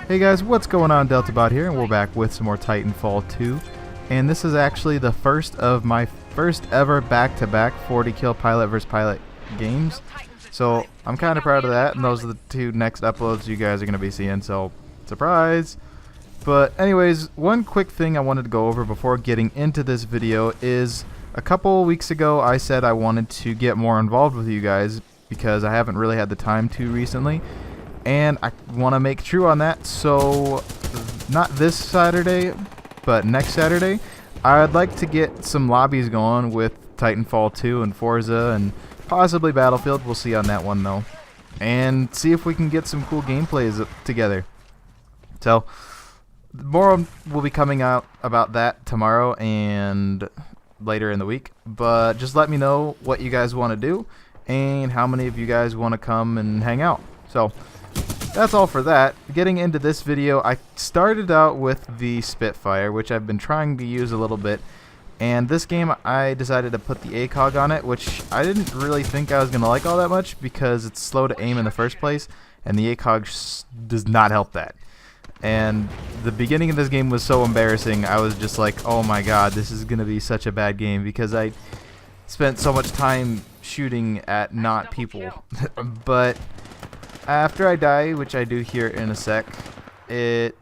Hey guys, what's going on? DeltaBot here, and we're back with some more Titanfall 2. And this is actually the first of my first ever back-to-back 40 kill pilot versus pilot games. So I'm kind of proud of that, and those are the two next uploads you guys are going to be seeing, so surprise! But anyways, one quick thing I wanted to go over before getting into this video is a couple weeks ago I said I wanted to get more involved with you guys because I haven't really had the time to recently. And I want to make true on that, so not this Saturday, but next Saturday, I'd like to get some lobbies going with Titanfall 2 and Forza and possibly Battlefield. We'll see on that one though, and see if we can get some cool gameplays together. So more will be coming out about that tomorrow and later in the week, but just let me know what you guys want to do and how many of you guys want to come and hang out. So that's all for that. Getting into this video, I started out with the Spitfire, which I've been trying to use a little bit, and this game I decided to put the ACOG on it, which I didn't really think I was going to like all that much because it's slow to aim in the first place, and the ACOG does not help that. And the beginning of this game was so embarrassing, I was just like, oh my god, this is going to be such a bad game because I spent so much time shooting at not people. But after I die, which I do here in a sec, it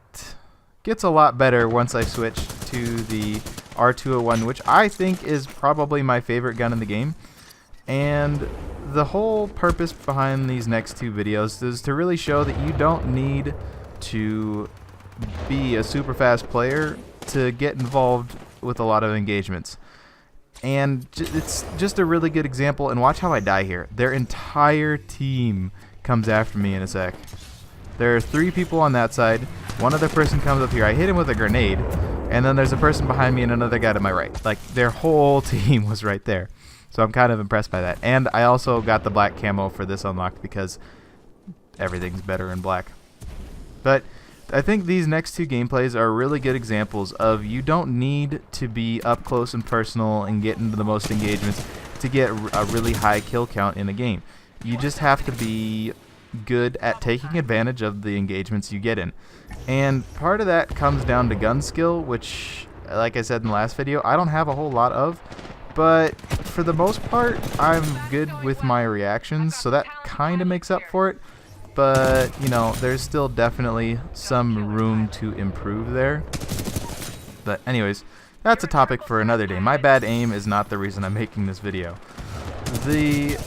gets a lot better once I switch to the R201, which I think is probably my favorite gun in the game. And the whole purpose behind these next two videos is to really show that you don't need to be a super fast player to get involved with a lot of engagements. And it's just a really good example, and watch how I die here. Their entire team comes after me in a sec. There are 3 people on that side. One other person comes up here. I hit him with a grenade, and then there's a person behind me and another guy to my right. Like, their whole team was right there. So I'm kind of impressed by that. And I also got the black camo for this unlocked because everything's better in black. But I think these next two gameplays are really good examples of you don't need to be up close and personal and get into the most engagements to get a really high kill count in a game. You just have to be good at taking advantage of the engagements you get in. And part of that comes down to gun skill, which, like I said in the last video, I don't have a whole lot of. But for the most part, I'm good with my reactions, so that kind of makes up for it. But, you know, there's still definitely some room to improve there. But anyways, that's a topic for another day. My bad aim is not the reason I'm making this video. The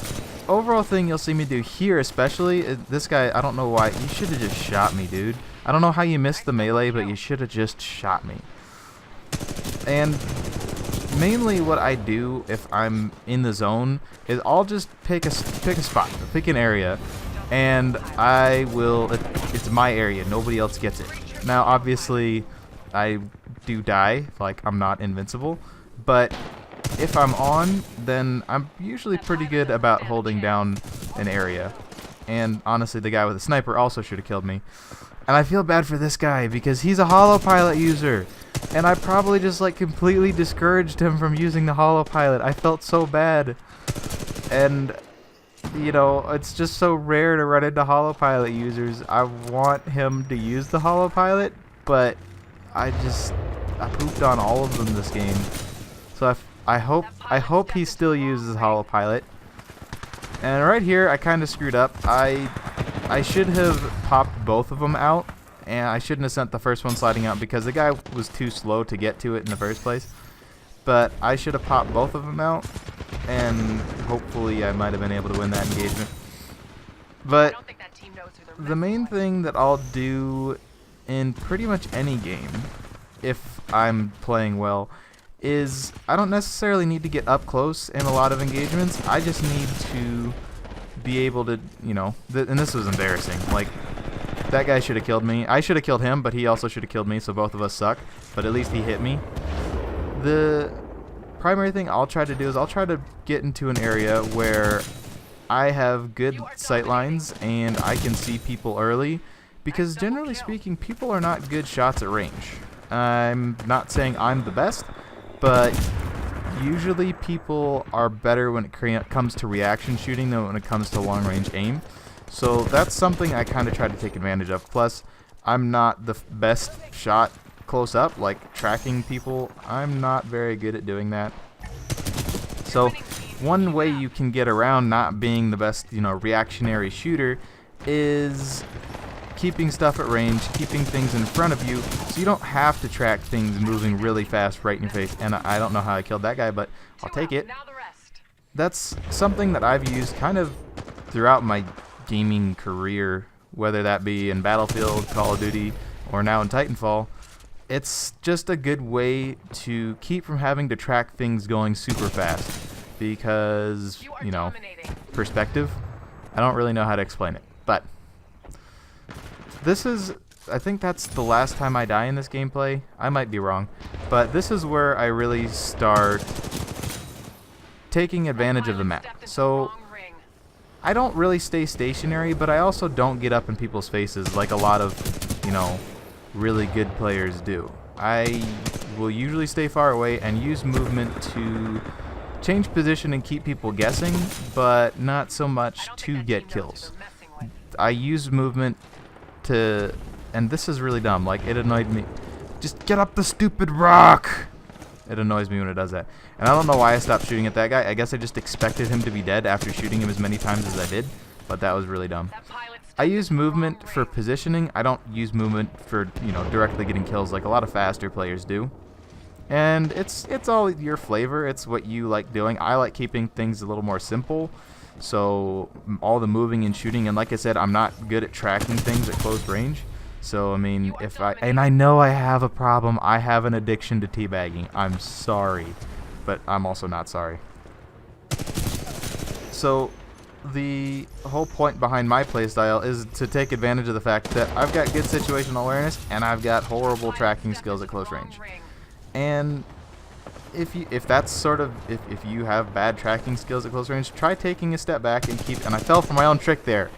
overall thing you'll see me do here especially, this guy, I don't know why, you should have just shot me, dude. I don't know how you missed the melee, but you should have just shot me. And mainly what I do if I'm in the zone is I'll just pick a spot, pick an area, and I will, it's my area, nobody else gets it. Now obviously I do die, like I'm not invincible, but if I'm on, then I'm usually pretty good about holding down an area. And honestly, the guy with the sniper also should have killed me. And I feel bad for this guy because he's a holo pilot user, and I probably just like completely discouraged him from using the holo pilot. I felt so bad. And you know, it's just so rare to run into holo pilot users. I want him to use the holo pilot, but I pooped on all of them this game. So I hope he still uses holo pilot. And right here I kind of screwed up. I should have popped both of them out, and I shouldn't have sent the first one sliding out because the guy was too slow to get to it in the first place. But I should have popped both of them out, and hopefully I might have been able to win that engagement. But the main thing that I'll do in pretty much any game, if I'm playing well, is I don't necessarily need to get up close in a lot of engagements. I just need to be able to, you know, and this was embarrassing. Like, that guy should have killed me. I should have killed him, but he also should have killed me, so both of us suck. But at least he hit me. The primary thing I'll try to do is I'll try to get into an area where I have good sight lines and I can see people early, because generally speaking, people are not good shots at range. I'm not saying I'm the best, but usually people are better when it comes to reaction shooting than when it comes to long range aim. So that's something I kind of try to take advantage of. Plus, I'm not the best shot close up, like tracking people. I'm not very good at doing that. So one way you can get around not being the best, reactionary shooter is keeping stuff at range, keeping things in front of you, so you don't have to track things moving really fast right in your face. And I don't know how I killed that guy, but I'll take it. That's something that I've used kind of throughout my gaming career, whether that be in Battlefield, Call of Duty, or now in Titanfall. It's just a good way to keep from having to track things going super fast because, perspective. I don't really know how to explain it, but I think that's the last time I die in this gameplay. I might be wrong, but this is where I really start taking advantage of the map. So I don't really stay stationary, but I also don't get up in people's faces like a lot of, really good players do. I will usually stay far away and use movement to change position and keep people guessing, but not so much to get kills. I use movement to, and this is really dumb, like it annoyed me. Just get up the stupid rock! It annoys me when it does that. And I don't know why I stopped shooting at that guy. I guess I just expected him to be dead after shooting him as many times as I did, but that was really dumb. I use movement for positioning. I don't use movement for, directly getting kills like a lot of faster players do. And it's all your flavor. It's what you like doing. I like keeping things a little more simple. So all the moving and shooting, and like I said, I'm not good at tracking things at close range. So I mean, and I know I have a problem. I have an addiction to teabagging. I'm sorry, but I'm also not sorry. So the whole point behind my playstyle is to take advantage of the fact that I've got good situational awareness and I've got horrible tracking skills at close range. And if that's sort of if you have bad tracking skills at close range, try taking a step back and and I fell for my own trick there.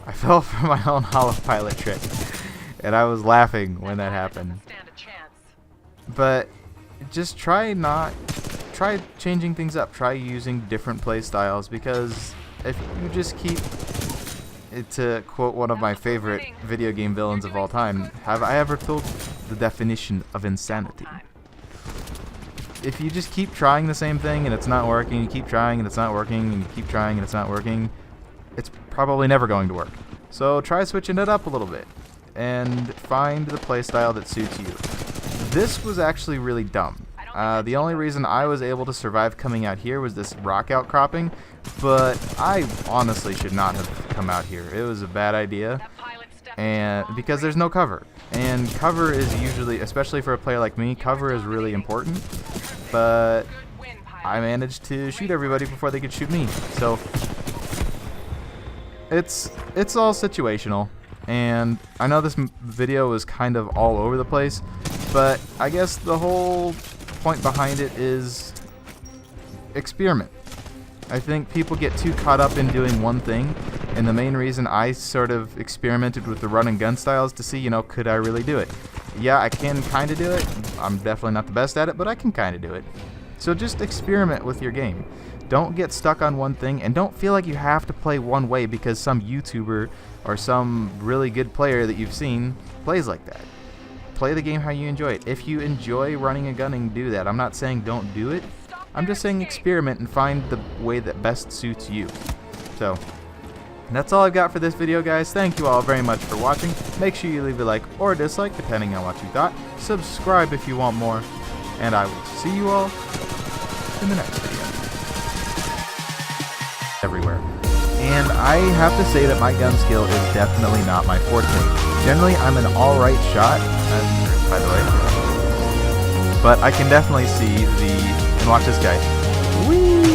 I fell for my own hollow pilot trick. And I was laughing when that happened. But just try changing things up. Try using different play styles, because if you just keep, to quote one of my favorite video game villains of all time, have I ever told the definition of insanity? If you just keep trying the same thing and it's not working, you keep trying and it's not working, and you keep trying and it's not working, it's probably never going to work. So try switching it up a little bit and find the playstyle that suits you. This was actually really dumb. The only reason I was able to survive coming out here was this rock outcropping, but I honestly should not have come out here. It was a bad idea, and because there's no cover. And cover is usually, especially for a player like me, cover is really important, but I managed to shoot everybody before they could shoot me. So it's all situational. And I know this video is kind of all over the place, but I guess the whole point behind it is experiment. I think people get too caught up in doing one thing, and the main reason I sort of experimented with the run and gun styles to see, could I really do it? Yeah, I can kind of do it. I'm definitely not the best at it, but I can kind of do it. So just experiment with your game. Don't get stuck on one thing, and don't feel like you have to play one way because some YouTuber or some really good player that you've seen plays like that. Play the game how you enjoy it. If you enjoy running and gunning, do that. I'm not saying don't do it. I'm just saying experiment and find the way that best suits you. So that's all I've got for this video, guys. Thank you all very much for watching. Make sure you leave a like or a dislike depending on what you thought. Subscribe if you want more, and I will see you all in the next video. Everywhere. And I have to say that my gun skill is definitely not my forte. Generally, I'm an alright shot, by the way. But I can definitely see and watch this guy. Whee!